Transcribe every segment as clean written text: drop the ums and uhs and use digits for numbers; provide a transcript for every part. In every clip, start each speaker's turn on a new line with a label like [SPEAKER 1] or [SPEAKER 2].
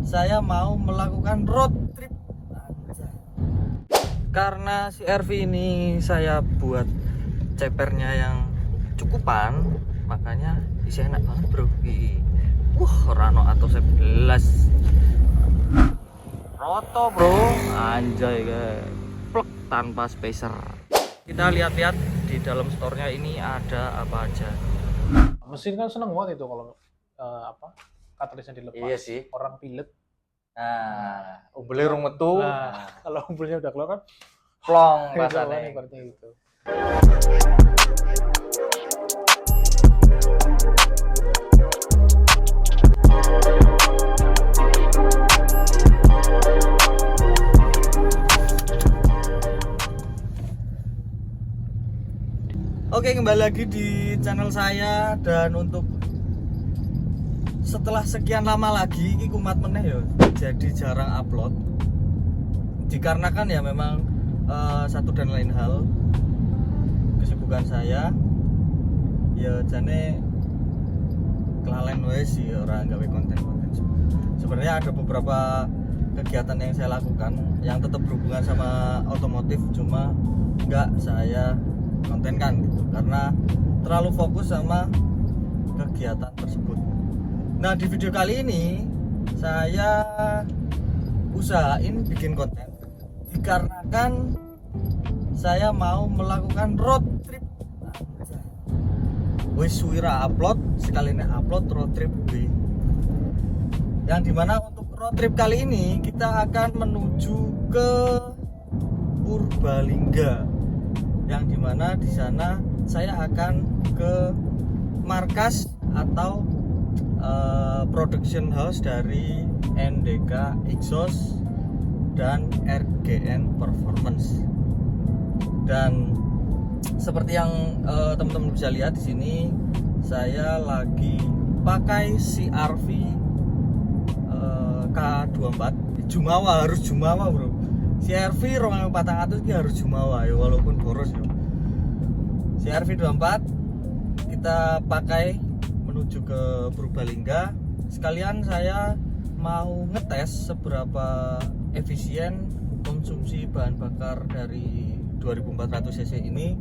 [SPEAKER 1] saya mau melakukan road trip. Karena si RV ini saya buat cepernya yang cukupan, makanya bisa enak banget bro. Rano atau 11 roto bro, anjay guys, plek tanpa spacer. Kita lihat-lihat di dalam store-nya ini ada apa aja.
[SPEAKER 2] Mesin kan seneng banget itu kalau katalisnya dilepas.
[SPEAKER 1] Iya sih.
[SPEAKER 2] Orang pilek.
[SPEAKER 1] Nah, umbelnya rung metu.
[SPEAKER 2] Nah, kalau umbelnya udah keluar kan
[SPEAKER 1] Plong
[SPEAKER 2] rasanya
[SPEAKER 1] rasanya.
[SPEAKER 2] seperti itu.
[SPEAKER 1] Oke, kembali lagi di channel saya, dan untuk setelah sekian lama lagi ini kumat meneh ya, jadi jarang upload dikarenakan ya memang satu dan lain hal kesibukan saya ya, jane kelalen wae sih orang gawe konten-konten. Sebenarnya ada beberapa kegiatan yang saya lakukan yang tetap berhubungan sama otomotif, cuma nggak saya kontenkan gitu karena terlalu fokus sama kegiatan tersebut. Nah, di video kali ini saya usahain bikin konten dikarenakan saya mau melakukan road trip. Wis suwira upload, sekali ini upload road trip gue. Yang dimana untuk road trip kali ini kita akan menuju ke Purbalingga, yang dimana di sana saya akan ke markas atau production house dari NDK Exhaust dan RGN Performance. Dan seperti yang teman-teman bisa lihat di sini, saya lagi pakai CR-V K24 Jumawa, harus Jumawa bro. CR-V 2400 ini harus Jumawa ya, walaupun boros ya. CR-V 24 kita pakai menuju ke Purbalingga. Sekalian saya mau ngetes seberapa efisien konsumsi bahan bakar dari 2400 cc ini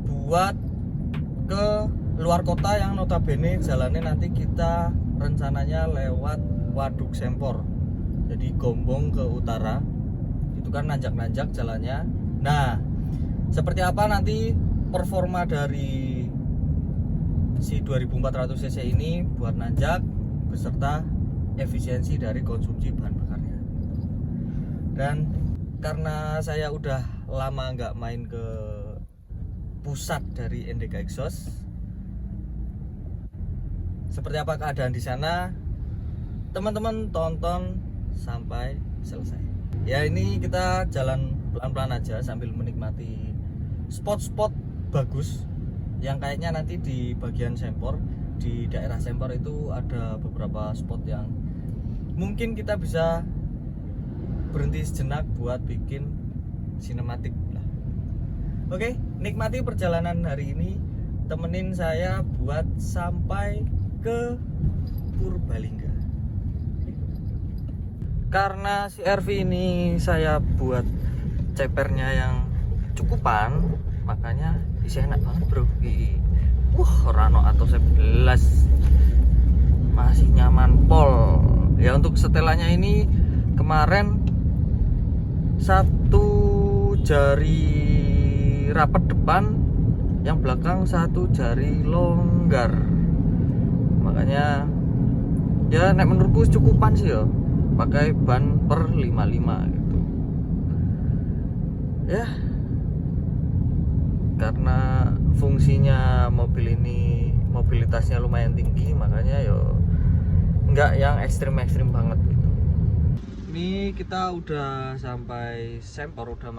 [SPEAKER 1] buat ke luar kota, yang notabene jalannya nanti kita rencananya lewat Waduk Sempor. Jadi Gombong ke utara itu kan nanjak-nanjak jalannya. Nah, seperti apa nanti performa dari si 2400 cc ini buat nanjak beserta efisiensi dari konsumsi bahan bakarnya. Dan karena saya udah lama nggak main ke pusat dari NDK Exhaust, seperti apa keadaan di sana, teman-teman tonton sampai selesai. Ya, ini kita jalan pelan-pelan aja sambil menikmati spot-spot bagus yang kayaknya nanti di bagian Sempor, di daerah Sempor itu ada beberapa spot yang mungkin kita bisa berhenti sejenak buat bikin sinematik lah. Oke, nikmati perjalanan hari ini, temenin saya buat sampai ke Purbalingga. Karena si RV ini saya buat cepernya yang cukupan, makanya bisa enak banget bro. Rano atau 11 masih nyaman pol. Ya, untuk setelannya ini kemarin satu jari rapat depan, yang belakang satu jari longgar. Makanya ya nek menurutku cukupan sih ya, pakai ban per 55 gitu ya, karena fungsinya mobil ini mobilitasnya lumayan tinggi, makanya yo nggak yang ekstrim banget gitu. Ini kita udah sampai Sempor, udah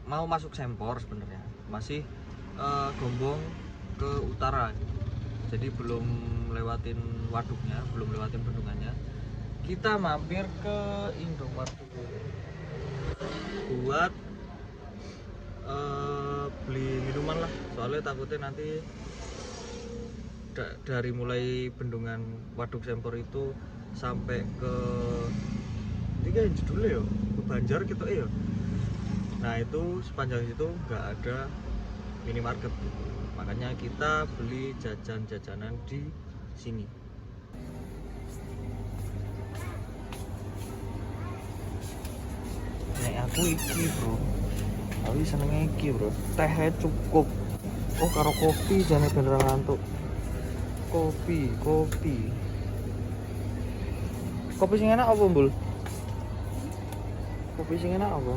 [SPEAKER 1] mau masuk Sempor sebenarnya, masih Gombong ke utara gitu. Jadi belum lewatin waduknya, belum lewatin bendungannya. Kita mampir ke Indomaret buat beli minuman lah, soalnya takutnya nanti dari mulai bendungan Waduk Sempor itu sampai ke ini kan judulnya ya ke Banjar gitu ya. Nah itu sepanjang itu nggak ada minimarket gitu. Makanya kita beli jajan-jajanan di sini. Nek aku iki bro, aku seneng iki bro, tehnya cukup. Oh karo kopi jangan beneran ngantuk. Kopi sing enak apa Mbul? Kopi sing enak apa?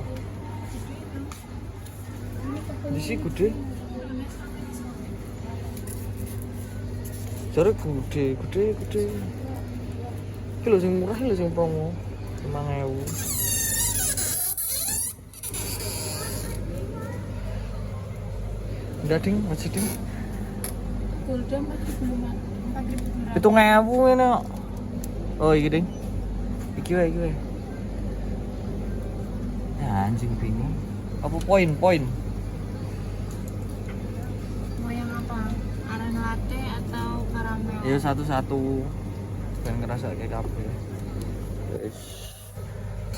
[SPEAKER 1] Di sini gede. Jare gede. Iki lho sing murah, iki lho sing promo. 5.000. Udah ding, masih ding.
[SPEAKER 3] Golden masih belum 4.000.
[SPEAKER 1] 7.000 ini. Oh iki ding. Iki wae. Ya anjing bingung. Apa poin?
[SPEAKER 3] Mau yang apa? Aren latte atau karamel?
[SPEAKER 1] Ya satu-satu. Pengen ngerasa kayak kafe. Wis.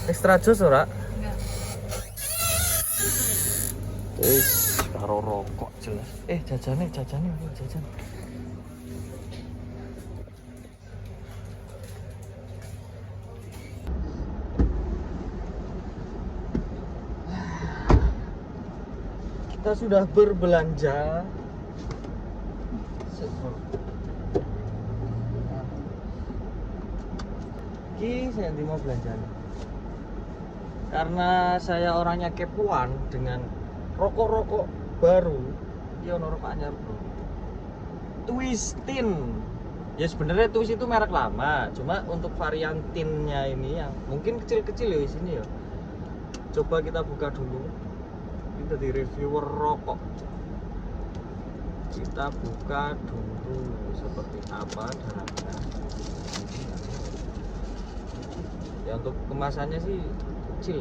[SPEAKER 1] Extra jus ora?
[SPEAKER 3] Enggak.
[SPEAKER 1] Wis karo rokok jelas. Jajan. Kita sudah berbelanja. Ki saya mau belanja. Karena saya orangnya kepoan dengan rokok baru. Iya ono rokok anyar, bro. Twistin. Ya sebenarnya Twist itu merek lama, cuma untuk varian tinnya ini yang mungkin kecil-kecil ya di sini ya. Coba kita buka dulu. Kita di reviewer rokok. Kita buka dulu seperti apa dalamnya. Ya untuk kemasannya sih kecil.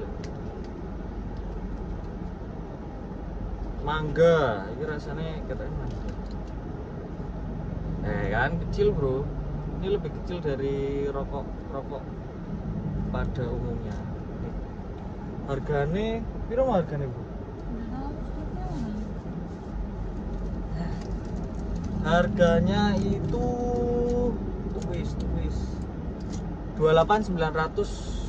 [SPEAKER 1] Mangga, ini rasanya katanya mangga. Kan kecil bro. Ini lebih kecil dari rokok pada umumnya. Harganya, piro harganya bro? Harganya itu Twist 28.900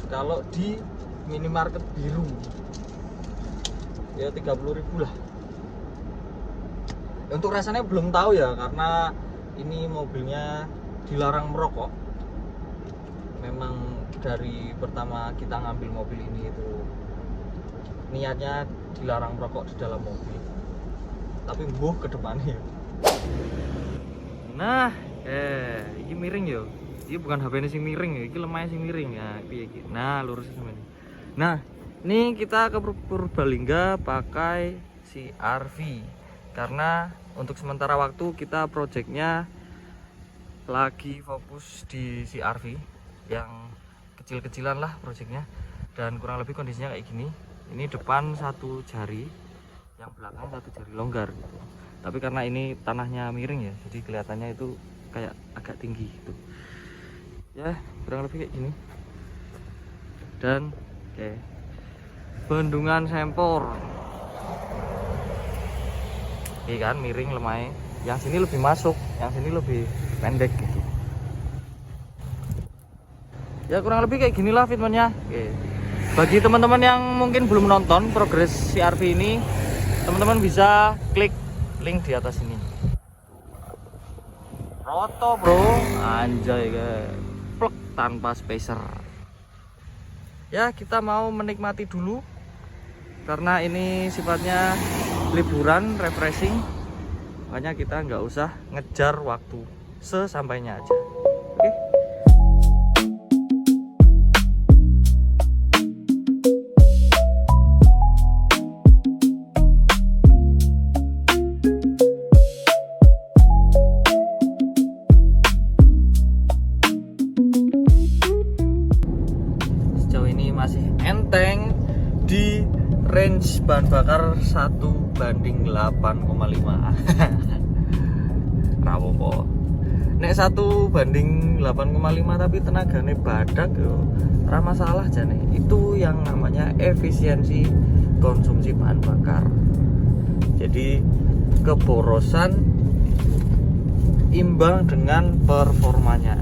[SPEAKER 1] kalau di minimarket biru. Ya 30.000 lah. Untuk rasanya belum tahu ya karena ini mobilnya dilarang merokok. Memang dari pertama kita ngambil mobil ini itu niatnya dilarang merokok di dalam mobil. Tapi mbuh ke depannya. Nah, ini miring yo. Ini bukan HP ini sing miring ya, ini lemahnya sing miring ya. Nah, lurus sama ini. Nah, ini kita ke Purbalingga pakai si RV karena untuk sementara waktu kita projectnya lagi fokus di si RV yang kecil-kecilan lah projectnya, dan kurang lebih kondisinya kayak gini. Ini depan satu jari, yang belakang satu jari longgar gitu. Tapi karena ini tanahnya miring ya, jadi kelihatannya itu kayak agak tinggi gitu. Ya kurang lebih kayak gini. Dan bendungan Sempor. Ini kan miring lemahnya. Yang sini lebih masuk, yang sini lebih pendek gitu. Ya kurang lebih kayak ginilah fitmentnya. Bagi teman-teman yang mungkin belum nonton progres CR-V ini, teman-teman bisa klik link di atas ini. Roto bro, anjay guys, plek tanpa spacer. Ya kita mau menikmati dulu karena ini sifatnya liburan, refreshing. Makanya kita nggak usah ngejar waktu, sesampainya aja. Oke? Sejauh ini masih enteng di range bahan bakar 1:8,5. Rawopo. nek 1:8,5 tapi tenagane badak yo ora masalah jane. Itu yang namanya efisiensi konsumsi bahan bakar. Jadi keborosan imbang dengan performanya.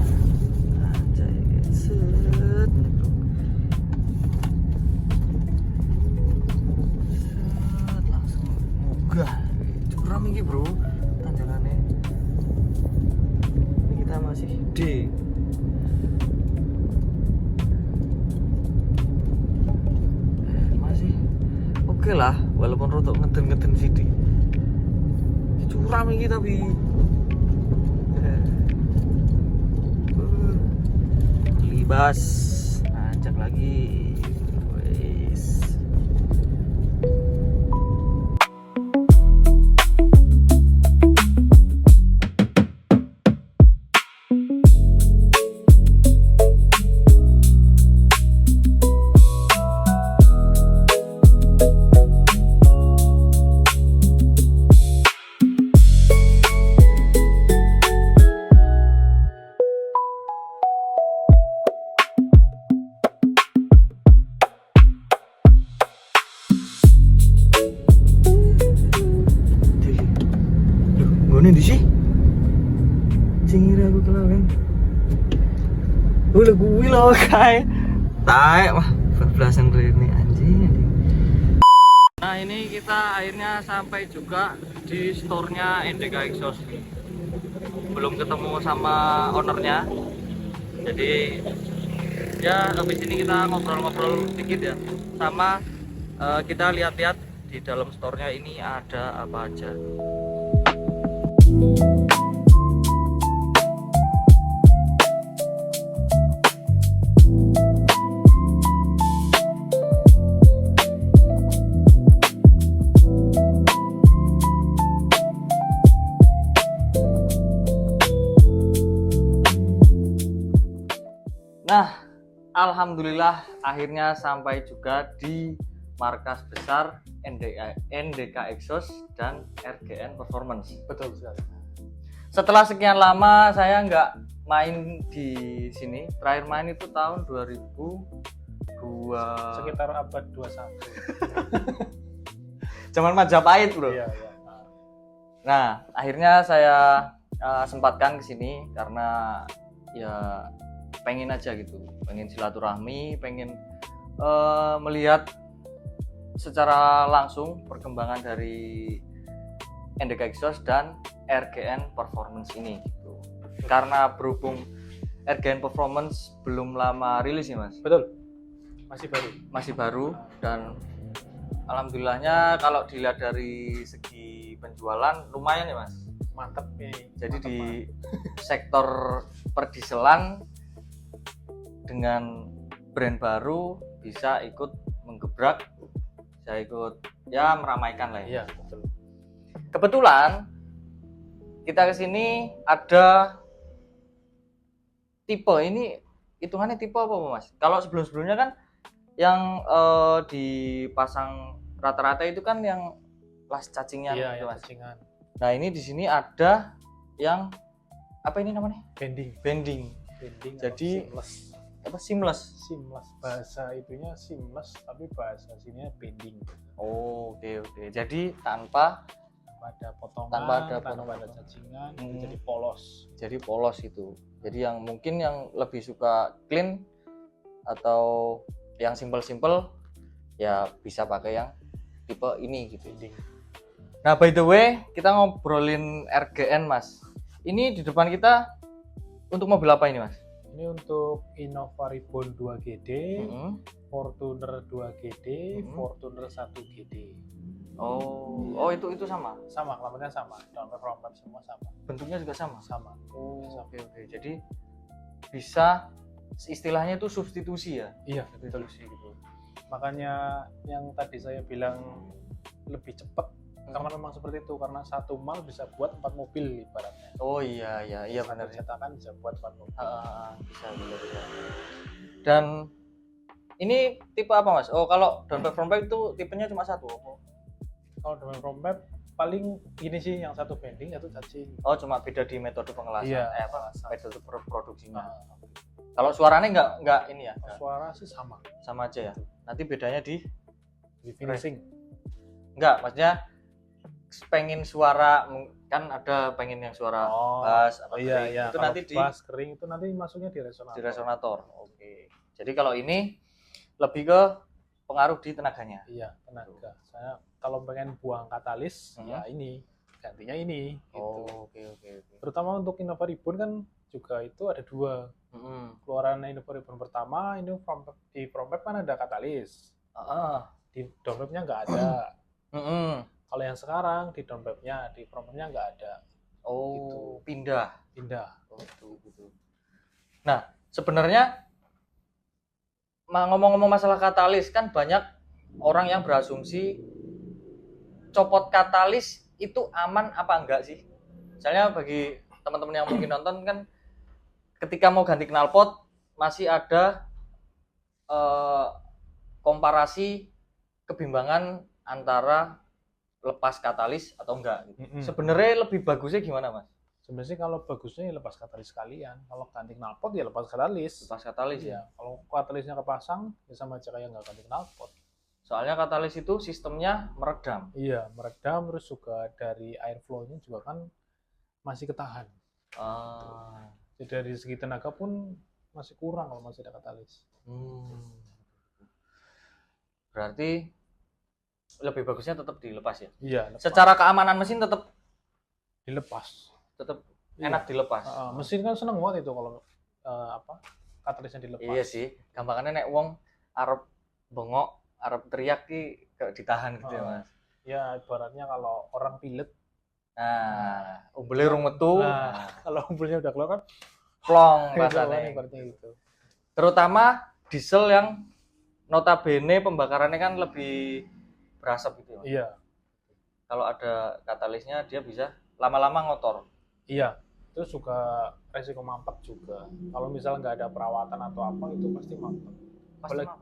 [SPEAKER 1] Set. Langsung munggah. Curam iki, Bro. Tanjakannya. Ini kita masih D. Masih oke lah, walaupun rotok ngeden-ngeden sithik. Curam iki tapi libas ajak lagi. Wes. Ngene ndi sih? Cingir aku kelawan. Ulah kuwi lho kae. Taek wah, bablasan rene anjing. Nah, ini kita akhirnya sampai juga di store-nya NDK Exhaust. Belum ketemu sama ownernya. Jadi ya habis ini kita ngobrol-ngobrol sedikit ya. Sama kita lihat-lihat di dalam store-nya ini ada apa aja. Nah, alhamdulillah akhirnya sampai juga di markas besar NDK Exhaust dan RGN Performance.
[SPEAKER 2] Betul sekali.
[SPEAKER 1] Setelah sekian lama saya nggak main di sini. Terakhir main itu tahun 2002.
[SPEAKER 2] Sekitar abad 21.
[SPEAKER 1] Zaman Majapahit, Bro.
[SPEAKER 2] Iya, iya.
[SPEAKER 1] Nah, akhirnya saya sempatkan ke sini karena ya pengen aja gitu, pengen silaturahmi, pengen melihat secara langsung perkembangan dari NDK Exhaust dan RGN Performance ini gitu. Karena berhubung RGN Performance belum lama rilis ya, Mas.
[SPEAKER 2] Betul. Masih baru dan alhamdulillahnya kalau dilihat dari segi penjualan lumayan ya, Mas. Mantap nih.
[SPEAKER 1] Jadi di sektor perdieselan dengan brand baru bisa ikut menggebrak, bisa ikut ya meramaikan lah ya.
[SPEAKER 2] Iya, betul.
[SPEAKER 1] Kebetulan kita kesini ada tipe ini, hitungannya tipe apa Mas? Kalau sebelum-sebelumnya kan yang dipasang rata-rata itu kan yang las cacingnya
[SPEAKER 2] Iya,
[SPEAKER 1] gitu,
[SPEAKER 2] yang
[SPEAKER 1] Mas.
[SPEAKER 2] cacingan.
[SPEAKER 1] Nah, ini di sini ada yang apa ini namanya?
[SPEAKER 2] Bending.
[SPEAKER 1] Bending. Jadi
[SPEAKER 2] seamless.
[SPEAKER 1] seamless.
[SPEAKER 2] Seamless. Bahasa itunya seamless, tapi bahasa sininya bending.
[SPEAKER 1] Oh, oke. Jadi tanpa
[SPEAKER 2] Ada potongan,
[SPEAKER 1] Tanpa ada
[SPEAKER 2] tanpa
[SPEAKER 1] potongan.
[SPEAKER 2] ada cacingan, jadi polos.
[SPEAKER 1] jadi polos itu. Jadi yang mungkin yang lebih suka clean atau yang simple-simple ya bisa pakai yang tipe ini gitu.
[SPEAKER 2] Bending.
[SPEAKER 1] Nah, by the way, kita ngobrolin RGN, Mas. Ini di depan kita untuk mobil apa ini, Mas?
[SPEAKER 2] Ini untuk Innova Reborn 2GD,
[SPEAKER 1] Mm-hmm.
[SPEAKER 2] Fortuner 2GD,
[SPEAKER 1] Mhm.
[SPEAKER 2] Fortuner 1GD.
[SPEAKER 1] Oh, itu sama.
[SPEAKER 2] Sama, kelaminnya sama. Downpipe, frontpipe semua sama.
[SPEAKER 1] Bentuknya juga sama.
[SPEAKER 2] Sama.
[SPEAKER 1] Oke. Jadi bisa istilahnya itu substitusi ya.
[SPEAKER 2] Iya, betul.
[SPEAKER 1] Substitusi gitu.
[SPEAKER 2] Makanya yang tadi saya bilang lebih cepat karena memang seperti itu, karena satu mal bisa buat 4 mobil ibaratnya.
[SPEAKER 1] Oh iya
[SPEAKER 2] Satu
[SPEAKER 1] benar.
[SPEAKER 2] cetakan bisa buat 4 mobil.
[SPEAKER 1] Bisa. Dan ini tipe apa, Mas? Oh, kalau downpipe frontpipe itu tipenya cuma satu.
[SPEAKER 2] Kalau dengan frontpipe
[SPEAKER 4] paling ini sih yang satu bending, satu cacing.
[SPEAKER 2] Oh, cuma beda di metode pengelasan.
[SPEAKER 4] Iya,
[SPEAKER 2] Metode produksinya.
[SPEAKER 4] Nah,
[SPEAKER 2] Kalau suaranya nggak ini ya?
[SPEAKER 4] suara sih sama.
[SPEAKER 2] Sama aja ya. Nanti bedanya di
[SPEAKER 4] Di finishing.
[SPEAKER 2] enggak, maksudnya pengen suara kan ada pengen yang suara bass atau
[SPEAKER 4] iya
[SPEAKER 2] kering.
[SPEAKER 4] iya.
[SPEAKER 2] Itu
[SPEAKER 4] Kalau
[SPEAKER 2] nanti
[SPEAKER 4] bass kering itu nanti masuknya di resonator.
[SPEAKER 2] di resonator. Oke. Jadi kalau ini lebih ke pengaruh di tenaganya.
[SPEAKER 4] Iya, tenaga. Saya kalau pengen buang katalis, ya ini gantinya ini. Gitu.
[SPEAKER 2] Oh, oke.
[SPEAKER 4] Terutama untuk Innova Ribbon kan juga itu ada dua. Keluaran Innova Ribbon pertama ini di front kan ada katalis. Di downpipe-nya nggak ada. Kalau yang sekarang di downpipe-nya, di front-nya nggak ada.
[SPEAKER 2] Oh,
[SPEAKER 4] gitu.
[SPEAKER 2] pindah.
[SPEAKER 4] Oh,
[SPEAKER 2] gitu. Nah, sebenarnya ngomong-ngomong masalah katalis kan banyak orang yang berasumsi copot katalis itu aman apa enggak sih? Misalnya bagi teman-teman yang mungkin nonton kan ketika mau ganti knalpot masih ada komparasi kebimbangan antara lepas katalis atau enggak gitu. Sebenarnya lebih bagusnya gimana, Mas?
[SPEAKER 4] Sebenarnya kalau bagusnya ya lepas katalis sekalian. Kalau ganti knalpot ya lepas katalis.
[SPEAKER 2] Lepas katalis
[SPEAKER 4] ya. Kalau katalisnya kepasang ya sama aja kayak nggak ganti knalpot.
[SPEAKER 2] Soalnya katalis itu sistemnya meredam.
[SPEAKER 4] Iya, meredam, terus juga dari airflow-nya juga kan masih ketahan. Jadi dari segi tenaga pun masih kurang kalau masih ada katalis.
[SPEAKER 2] Berarti lebih bagusnya tetap dilepas ya?
[SPEAKER 4] Iya.
[SPEAKER 2] Lepas. Secara keamanan mesin tetap
[SPEAKER 4] dilepas.
[SPEAKER 2] Tetap enak dilepas.
[SPEAKER 4] Mesin kan seneng banget itu kalau katalisnya dilepas.
[SPEAKER 2] Iya sih. Gampangannya nek wong arep bengok, arep teriak ki ditahan gitu ya, Mas.
[SPEAKER 4] Ya ibaratnya kalau orang pilek.
[SPEAKER 2] Nah, umbelnya rung metu.
[SPEAKER 4] Kalau umbelnya udah keluar kan
[SPEAKER 2] plong rasanya.
[SPEAKER 4] Seperti itu.
[SPEAKER 2] Terutama diesel yang notabene pembakarannya kan lebih berasap gitu ya.
[SPEAKER 4] Iya.
[SPEAKER 2] Kalau ada katalisnya dia bisa lama-lama ngotor.
[SPEAKER 4] Iya. Terus juga resiko mampet juga. Kalau misalnya nggak ada perawatan atau apa itu pasti mampet.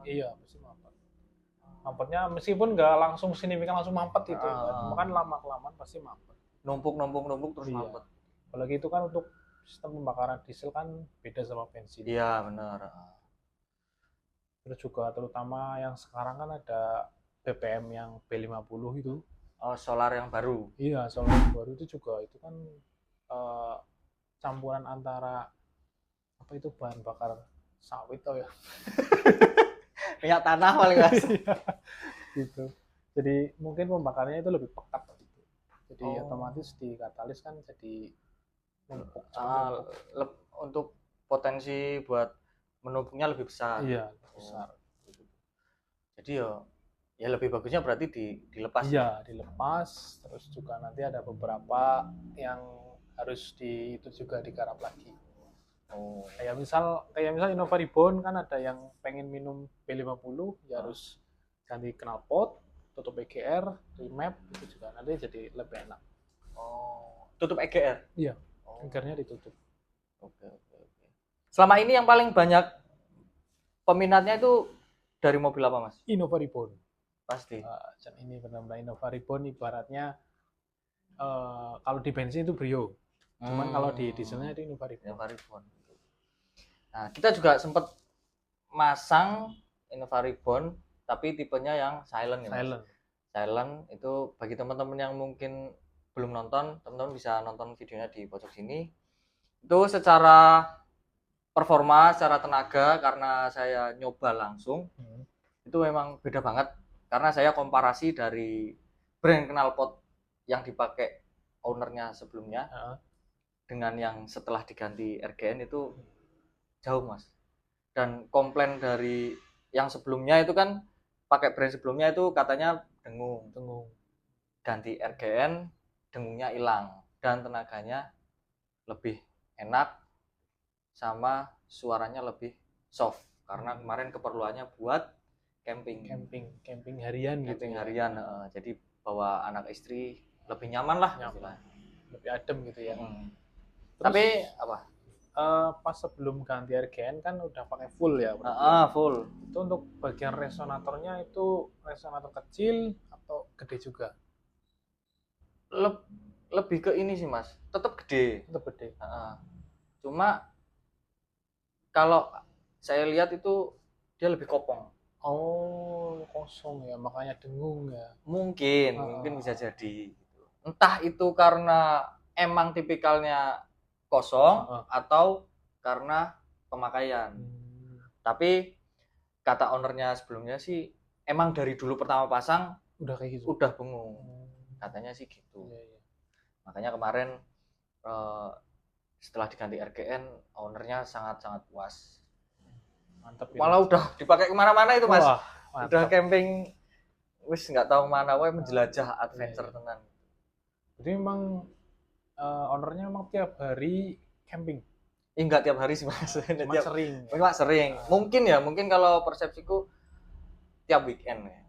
[SPEAKER 4] Iya, pasti mampet. Mampetnya meskipun nggak langsung signifikan langsung mampet itu, kan lama-kelamaan pasti mampet.
[SPEAKER 2] Numpuk terus mampet.
[SPEAKER 4] Apalagi itu kan untuk sistem pembakaran diesel kan beda sama bensin.
[SPEAKER 2] Iya, benar.
[SPEAKER 4] Terus juga terutama yang sekarang kan ada BPM yang B50 itu.
[SPEAKER 2] Oh, solar yang baru.
[SPEAKER 4] Iya, solar yang baru itu juga itu kan campuran antara apa itu bahan bakar sawit tau ya.
[SPEAKER 2] Minyak tanah paling Mas.
[SPEAKER 4] Gitu. Jadi mungkin pembakarannya itu lebih pekat gitu. Jadi otomatis di katalis kan jadi menumpuk.
[SPEAKER 2] Untuk potensi buat menumpuknya lebih besar.
[SPEAKER 4] Iya, besar.
[SPEAKER 2] Jadi ya lebih bagusnya berarti dilepas.
[SPEAKER 4] Iya, dilepas. Terus juga nanti ada beberapa yang harus itu juga digarap lagi. Kayak misal Innova Ribbon kan ada yang pengen minum B50 ya harus ganti knalpot, tutup EGR, remap itu juga nanti jadi lebih enak.
[SPEAKER 2] Tutup EGR?
[SPEAKER 4] Iya, EGR-nya ditutup.
[SPEAKER 2] Oke. Selama ini yang paling banyak peminatnya itu dari mobil apa, Mas?
[SPEAKER 4] Innova Ribbon.
[SPEAKER 2] Pasti.
[SPEAKER 4] Ini benar-benar Innova Ribbon ibaratnya kalau di bensin itu Brio. Cuman kalau di dieselnya itu Innova Ribbon.
[SPEAKER 2] Nah, kita juga sempat masang Innova Ribbon tapi tipenya yang silent ya, Mas? Silent itu bagi teman-teman yang mungkin belum nonton, teman-teman bisa nonton videonya di pojok sini. Itu secara performa, secara tenaga karena saya nyoba langsung itu memang beda banget karena saya komparasi dari brand knalpot yang dipakai ownernya sebelumnya dengan yang setelah diganti RGN itu jauh, Mas. Dan komplain dari yang sebelumnya itu kan pakai brand sebelumnya itu katanya dengung. Ganti RGN dengungnya hilang dan tenaganya lebih enak sama suaranya lebih soft karena kemarin keperluannya buat camping
[SPEAKER 4] harian gitu.
[SPEAKER 2] Harian. Jadi bawa anak istri lebih nyaman lah,
[SPEAKER 4] lebih adem gitu ya.
[SPEAKER 2] Terus, tapi apa?
[SPEAKER 4] Pas sebelum ganti RGN kan udah pakai full ya.
[SPEAKER 2] Full.
[SPEAKER 4] Itu untuk bagian resonatornya itu resonator kecil atau gede juga?
[SPEAKER 2] lebih ke ini sih Mas, tetap gede.
[SPEAKER 4] Tetap gede.
[SPEAKER 2] Heeh. Cuma kalau saya lihat itu dia lebih kopong.
[SPEAKER 4] Oh, kosong ya, makanya dengung ya.
[SPEAKER 2] Mungkin bisa jadi. Entah itu karena emang tipikalnya kosong atau karena pemakaian. Tapi kata ownernya sebelumnya sih emang dari dulu pertama pasang
[SPEAKER 4] Udah kayak gitu.
[SPEAKER 2] udah bengong. Katanya sih gitu.
[SPEAKER 4] Iya.
[SPEAKER 2] Makanya kemarin setelah diganti RGN ownernya sangat-sangat puas.
[SPEAKER 4] Mantap.
[SPEAKER 2] Malah udah dipakai kemana-mana itu Mas.
[SPEAKER 4] Wah,
[SPEAKER 2] udah camping wis nggak tahu mana wae, menjelajah adventure tenan.
[SPEAKER 4] Jadi memang ownernya memang tiap hari camping.
[SPEAKER 2] Enggak tiap hari sih Mas.
[SPEAKER 4] Sering.
[SPEAKER 2] Memang sering. Mungkin kalau persepsiku tiap weekend ya.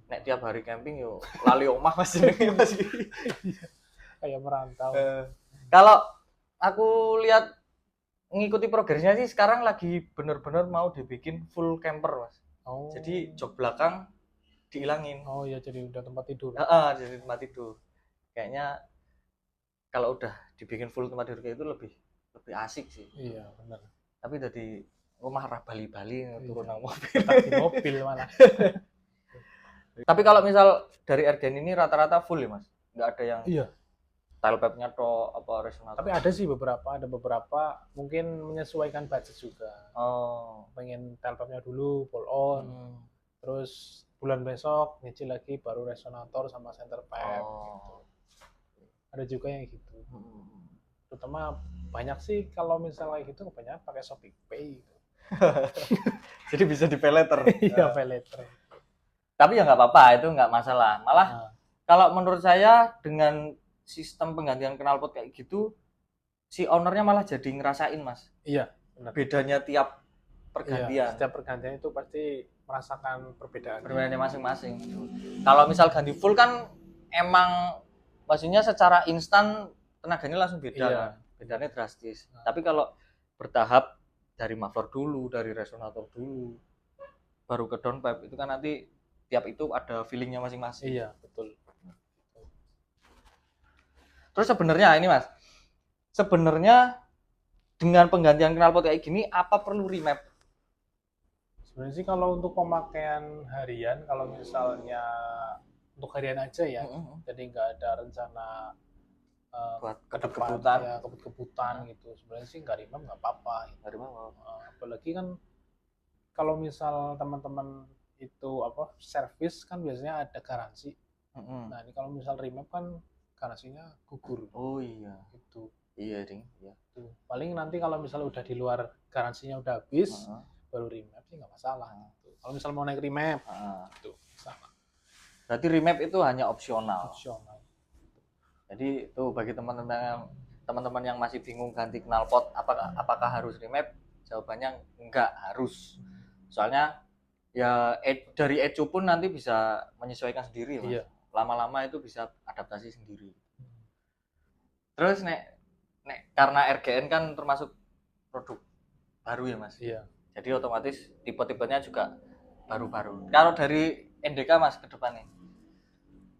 [SPEAKER 2] Nek tiap hari camping yo lali omah Mas jenenge Mas.
[SPEAKER 4] Kayak merantau.
[SPEAKER 2] Kalau aku lihat ngikuti progresnya sih sekarang lagi bener-bener mau dibikin full camper Mas.
[SPEAKER 4] Oh.
[SPEAKER 2] Jadi jok belakang dihilangin.
[SPEAKER 4] Oh iya, jadi udah tempat tidur.
[SPEAKER 2] Jadi tempat tidur. Kayaknya kalau udah dibikin full tempat tidur kayak itu lebih asik sih.
[SPEAKER 4] Iya, benar.
[SPEAKER 2] Tapi dari rumah Bali-Bali turun nang mobil.
[SPEAKER 4] Di mobil malah.
[SPEAKER 2] Tapi kalau misal dari RGN ini rata-rata full ya Mas? Nggak ada yang tile pipe-nya toh apa resonator?
[SPEAKER 4] Tapi ada sih beberapa mungkin menyesuaikan budget juga.
[SPEAKER 2] Oh.
[SPEAKER 4] Pengen tile pipe-nya dulu, pull on. Terus bulan besok nyicil lagi baru resonator sama center pipe.
[SPEAKER 2] Oh.
[SPEAKER 4] Ada juga yang gitu. Terutama banyak sih kalau misalnya gitu kebanyakan pakai Shopee Pay gitu.
[SPEAKER 2] Jadi bisa di pay later.
[SPEAKER 4] Iya, pay later.
[SPEAKER 2] Tapi ya nggak apa-apa, itu nggak masalah. Malah kalau menurut saya dengan sistem penggantian knalpot kayak gitu, si ownernya malah jadi ngerasain Mas.
[SPEAKER 4] Iya, benar.
[SPEAKER 2] Bedanya tiap pergantian.
[SPEAKER 4] Iya, setiap pergantian itu pasti merasakan
[SPEAKER 2] perbedaannya masing-masing. Kalau misal ganti full kan emang maksudnya secara instan tenaganya langsung beda kan. Bedanya drastis. Tapi kalau bertahap dari muffler dulu, dari resonator dulu, baru ke downpipe itu kan nanti tiap itu ada feelingnya masing-masing.
[SPEAKER 4] Iya, betul.
[SPEAKER 2] Terus sebenarnya ini Mas, sebenarnya dengan penggantian knalpot kayak gini apa perlu remap?
[SPEAKER 4] Sebenarnya sih kalau untuk pemakaian harian, kalau misalnya untuk harian aja ya, jadi nggak ada rencana
[SPEAKER 2] buat
[SPEAKER 4] kebut-kebutan, ya, kebut-kebutan gitu. Sebenarnya sih nggak remap nggak apa-apa.
[SPEAKER 2] Gitu.
[SPEAKER 4] Apalagi kan kalau misal teman-teman itu apa servis kan biasanya ada garansi. Nah ini kalau misal remap kan garansinya gugur.
[SPEAKER 2] Oh iya.
[SPEAKER 4] Itu.
[SPEAKER 2] Iya ding. Iya.
[SPEAKER 4] Tuh. Paling nanti kalau misal udah di luar garansinya udah habis, baru remap sih nggak masalah. Kalau misal mau naik remap, itu sama.
[SPEAKER 2] Berarti remap itu hanya opsional.
[SPEAKER 4] Opsional.
[SPEAKER 2] Jadi itu bagi teman-teman yang masih bingung ganti knalpot apakah harus remap? Jawabannya enggak harus. Soalnya ya dari ecu pun nanti bisa menyesuaikan sendiri Mas. Iya. Lama-lama itu bisa adaptasi sendiri. Terus nek karena RGN kan termasuk produk baru ya Mas.
[SPEAKER 4] Iya.
[SPEAKER 2] Jadi otomatis tipe-tipenya juga baru-baru. Kalau dari NDK Mas ke depannya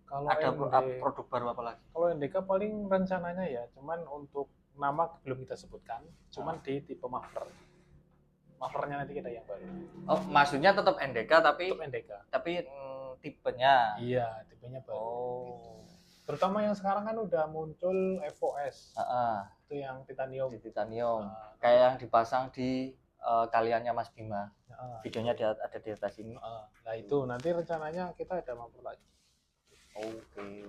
[SPEAKER 4] kalau
[SPEAKER 2] ada produk baru apa lagi?
[SPEAKER 4] Kalau NDK paling rencananya ya, cuman untuk nama belum kita sebutkan, cuman di tipe muffler. Mufflernya nanti kita yang baru. Oh,
[SPEAKER 2] maksudnya tetap NDK tapi
[SPEAKER 4] tetap NDK.
[SPEAKER 2] Tapi tipenya.
[SPEAKER 4] Iya, tipenya baru.
[SPEAKER 2] Oh.
[SPEAKER 4] Terutama yang sekarang kan udah muncul FOS. Itu yang titanium.
[SPEAKER 2] Di titanium. Kayak yang dipasang di kaliannya Mas Bima. Videonya ada di atas ini.
[SPEAKER 4] Nah, itu nanti rencananya kita ada muffler lagi.
[SPEAKER 2] Oke.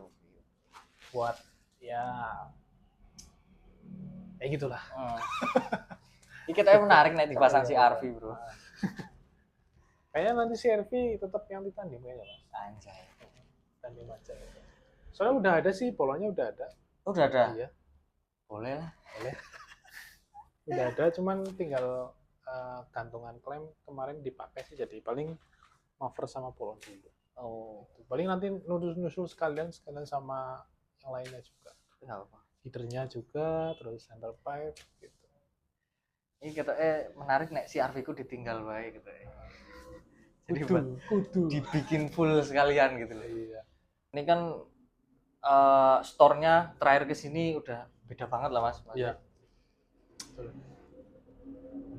[SPEAKER 4] Buat ya gitulah.
[SPEAKER 2] Ini kita menarik nih dipasang si RV bro.
[SPEAKER 4] Kayaknya nanti si RV tetap yang titanium kayaknya Mas.
[SPEAKER 2] Anjay.
[SPEAKER 4] Titanium aja. Soalnya udah ada sih, polanya udah ada.
[SPEAKER 2] Udah ada?
[SPEAKER 4] Iya.
[SPEAKER 2] Boleh lah.
[SPEAKER 4] Boleh. Udah ada, cuman tinggal gantungan klem kemarin dipakai sih, jadi paling muffler sama polon dulu.
[SPEAKER 2] Oh.
[SPEAKER 4] Paling nanti nusul sekalian sama yang lainnya juga.
[SPEAKER 2] Kenapa?
[SPEAKER 4] Feedernya juga, terus center pipe gitu.
[SPEAKER 2] Ini kita menarik nek si RV ku ditinggal baik gitu ya. Jadi
[SPEAKER 4] kudu
[SPEAKER 2] dibikin full sekalian gitu loh.
[SPEAKER 4] Iya.
[SPEAKER 2] Ini kan store-nya terakhir ke sini udah beda banget lah Mas.
[SPEAKER 4] Iya.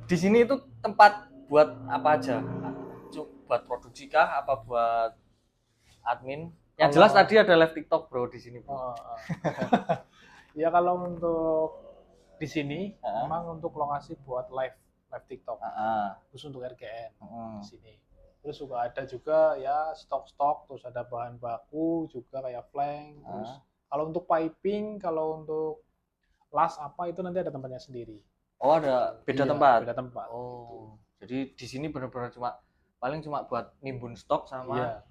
[SPEAKER 2] Di sini itu tempat buat apa aja? Buat produksi kah? Apa buat admin? Yang jelas tadi ada live TikTok bro di sini.
[SPEAKER 4] Ya kalau untuk di sini memang untuk lokasi buat live TikTok. Terus untuk RGN di sini. Terus juga ya stok-stok, terus ada bahan baku juga kayak flank. Terus kalau untuk piping, kalau untuk las apa itu nanti ada tempatnya sendiri.
[SPEAKER 2] Oh ada beda tempat.
[SPEAKER 4] Beda tempat.
[SPEAKER 2] Oh jadi di sini benar-benar paling cuma buat nimbun stok sama.
[SPEAKER 4] Iya.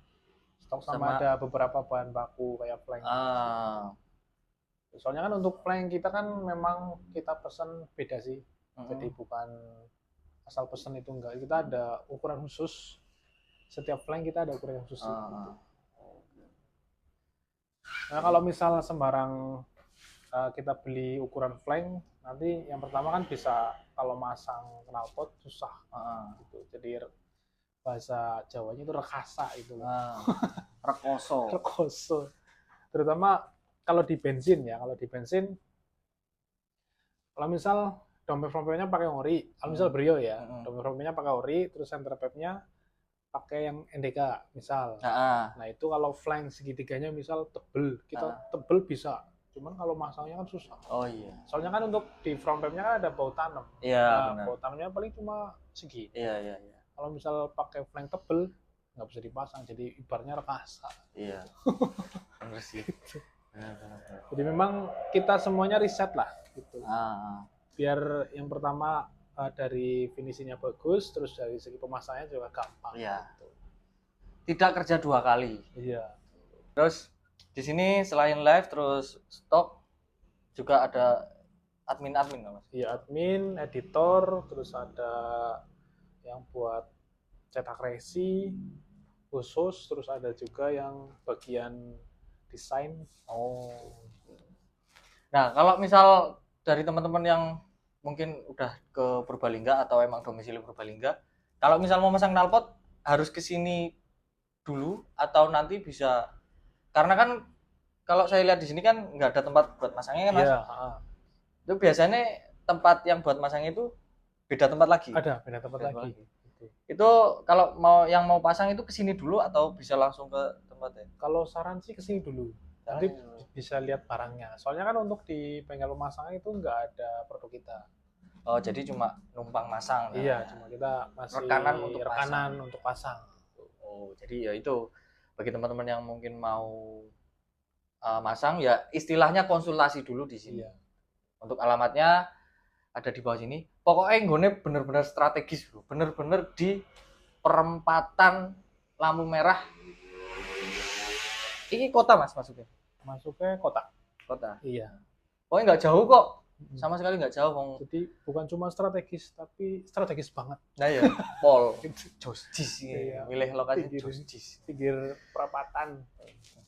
[SPEAKER 4] Stok sama ada beberapa bahan baku kayak flank. Soalnya kan untuk flank kita kan memang kita pesan beda sih. Jadi bukan asal pesan itu enggak. Kita ada ukuran khusus. Setiap flank kita ada ukuran khusus. Nah kalau misal sembarang kita beli ukuran flank, nanti yang pertama kan bisa kalau masang knalpot susah. Gitu. Jadi bahasa Jawanya itu rekasa itu.
[SPEAKER 2] Rekoso.
[SPEAKER 4] Rekoso. Terutama kalau di bensin ya, kalau misal dompet front-nya pakai ori, kalau misal Brio ya, dompet front-nya pakai ori, terus center pep-nya pakai yang NDK misal. Nah itu kalau flank segitiganya misal tebel, kita tebel bisa. Cuman kalau masangnya kan susah.
[SPEAKER 2] Oh iya.
[SPEAKER 4] Soalnya kan untuk di front pep-nya kan ada baut tanam.
[SPEAKER 2] Iya.
[SPEAKER 4] Nah, baut tanamnya paling cuma segini.
[SPEAKER 2] Iya.
[SPEAKER 4] Kalau misal pakai flank tebel nggak bisa dipasang, jadi ibaratnya rekasa.
[SPEAKER 2] Iya. Benar sih.
[SPEAKER 4] Jadi memang kita semuanya riset lah gitu. Biar yang pertama dari finishingnya bagus, terus dari segi pemasangannya juga gampang.
[SPEAKER 2] Iya.
[SPEAKER 4] Gitu.
[SPEAKER 2] Tidak kerja 2 kali.
[SPEAKER 4] Iya.
[SPEAKER 2] Terus di sini selain live terus stok juga ada admin Mas.
[SPEAKER 4] Iya, admin, editor, terus ada yang buat cetak resi khusus, terus ada juga yang bagian desain.
[SPEAKER 2] Nah, kalau misal dari teman-teman yang mungkin udah ke Purbalingga atau emang domisili Purbalingga, kalau misal mau masang knalpot harus ke sini dulu atau nanti bisa, karena kan kalau saya lihat di sini kan nggak ada tempat buat masangnya kan Mas?
[SPEAKER 4] Iya.
[SPEAKER 2] Itu biasanya tempat yang buat masang itu beda tempat lagi?
[SPEAKER 4] Ada, beda tempat lagi.
[SPEAKER 2] Itu kalau yang mau pasang itu ke sini dulu atau bisa langsung ke tempatnya?
[SPEAKER 4] Kalau saran sih ke sini dulu. Nanti bisa lihat barangnya. Soalnya kan untuk di bengkel pemasangan itu nggak ada produk kita.
[SPEAKER 2] Oh, jadi cuma numpang masang.
[SPEAKER 4] Iya, cuma kita masih
[SPEAKER 2] rekanan
[SPEAKER 4] untuk pasang.
[SPEAKER 2] Oh, jadi ya itu bagi teman-teman yang mungkin mau masang ya istilahnya konsultasi dulu di sini.
[SPEAKER 4] Iya.
[SPEAKER 2] Untuk alamatnya ada di bawah sini. Pokoknya nggone bener-bener strategis, bro. Bener-bener di perempatan lampu merah. Ini kota Mas masuknya?
[SPEAKER 4] Masuknya kota. Iya.
[SPEAKER 2] Pokoknya nggak jauh kok. Sama sekali nggak jauh.
[SPEAKER 4] Jadi bukan cuma strategis, tapi strategis banget.
[SPEAKER 2] Nah ya, Pol. Josjis.
[SPEAKER 4] Iya.
[SPEAKER 2] Milih lokasi Josjis.
[SPEAKER 4] Pinggir perapatan.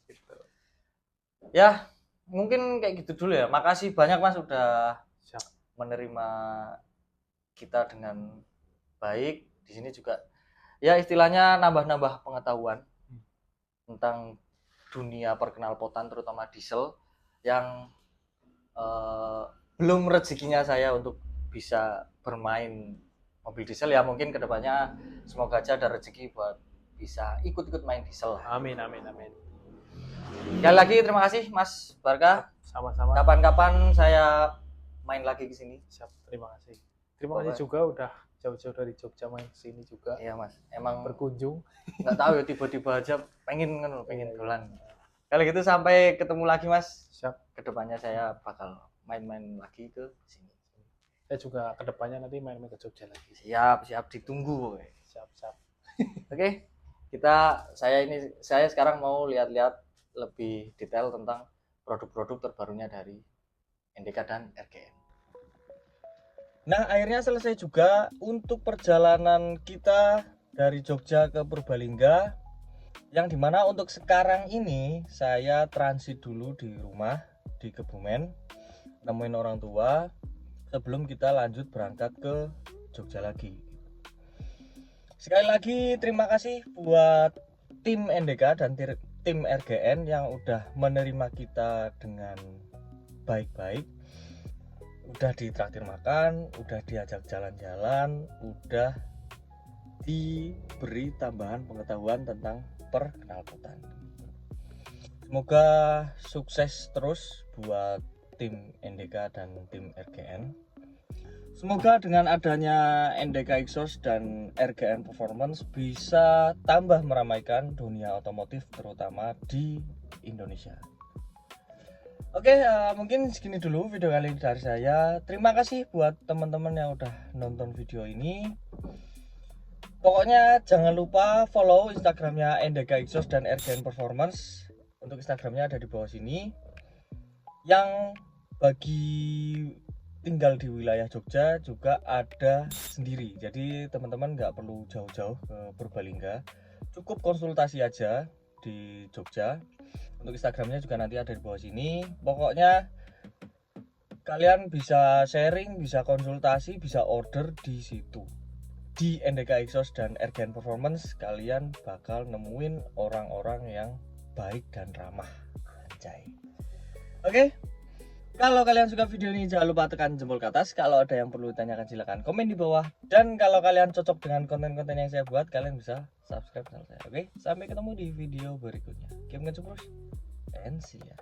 [SPEAKER 4] Gitu.
[SPEAKER 2] Ya, mungkin kayak gitu dulu ya. Makasih banyak Mas udah menerima kita dengan baik. Di sini juga ya istilahnya nambah-nambah pengetahuan tentang dunia perkenalpotan terutama diesel yang belum rezekinya saya untuk bisa bermain mobil diesel. Ya mungkin kedepannya semoga aja ada rezeki buat bisa ikut-ikut main diesel.
[SPEAKER 4] Amin.
[SPEAKER 2] Sekali lagi terima kasih Mas Barka.
[SPEAKER 4] Sama-sama.
[SPEAKER 2] Kapan-kapan saya main lagi ke sini.
[SPEAKER 4] Siap, terima kasih. Terima kasih juga udah jauh-jauh dari Jogja main ke sini juga.
[SPEAKER 2] Iya Mas, emang
[SPEAKER 4] berkunjung.
[SPEAKER 2] Nggak tahu ya tiba-tiba aja pengen dolan. Kalau gitu sampai ketemu lagi Mas.
[SPEAKER 4] Siap. Kedepannya
[SPEAKER 2] saya bakal main-main lagi ke sini.
[SPEAKER 4] Saya juga kedepannya nanti main-main ke Jogja lagi.
[SPEAKER 2] Siap ditunggu.
[SPEAKER 4] Siap.
[SPEAKER 2] Oke, saya sekarang mau lihat-lihat lebih detail tentang produk-produk terbarunya dari NDK dan RGN. Nah, akhirnya selesai juga untuk perjalanan kita dari Jogja ke Purbalingga. Yang dimana untuk sekarang ini saya transit dulu di rumah di Kebumen, nemuin orang tua sebelum kita lanjut berangkat ke Jogja lagi. Sekali lagi terima kasih buat tim NDK dan
[SPEAKER 1] tim RGN yang udah menerima kita dengan baik-baik, udah ditraktir makan, udah diajak jalan-jalan, udah diberi tambahan pengetahuan tentang perknalpotan. Semoga sukses terus buat tim NDK dan tim RGN. Semoga dengan adanya NDK Exhaust dan RGN Performance bisa tambah meramaikan dunia otomotif terutama di Indonesia. Oke, mungkin segini dulu video kali ini dari saya. Terima kasih buat teman-teman yang udah nonton video ini. Pokoknya jangan lupa follow Instagramnya NDK Exhaust dan RGN Performance. Untuk Instagramnya ada di bawah sini. Yang bagi tinggal di wilayah Jogja juga ada sendiri, jadi teman-teman nggak perlu jauh-jauh ke Purbalingga, cukup konsultasi aja di Jogja. Untuk Instagramnya juga nanti ada di bawah sini. Pokoknya kalian bisa sharing, bisa konsultasi, bisa order di situ. Di NDK Exhaust dan RGN Performance kalian bakal nemuin orang-orang yang baik dan ramah. Anjay. Oke. Kalau kalian suka video ini jangan lupa tekan jempol ke atas. Kalau ada yang perlu ditanyakan silahkan komen di bawah. Dan kalau kalian cocok dengan konten-konten yang saya buat, kalian bisa subscribe channel saya. Oke, sampai ketemu di video berikutnya. Keep ngejempol and see ya.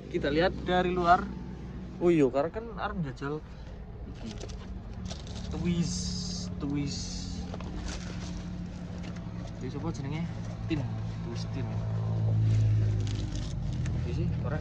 [SPEAKER 1] Kita lihat dari luar. Oh iya, karena kan arep jajal twist. Ini coba jenenge tin. Twistin. Ini sih, ora.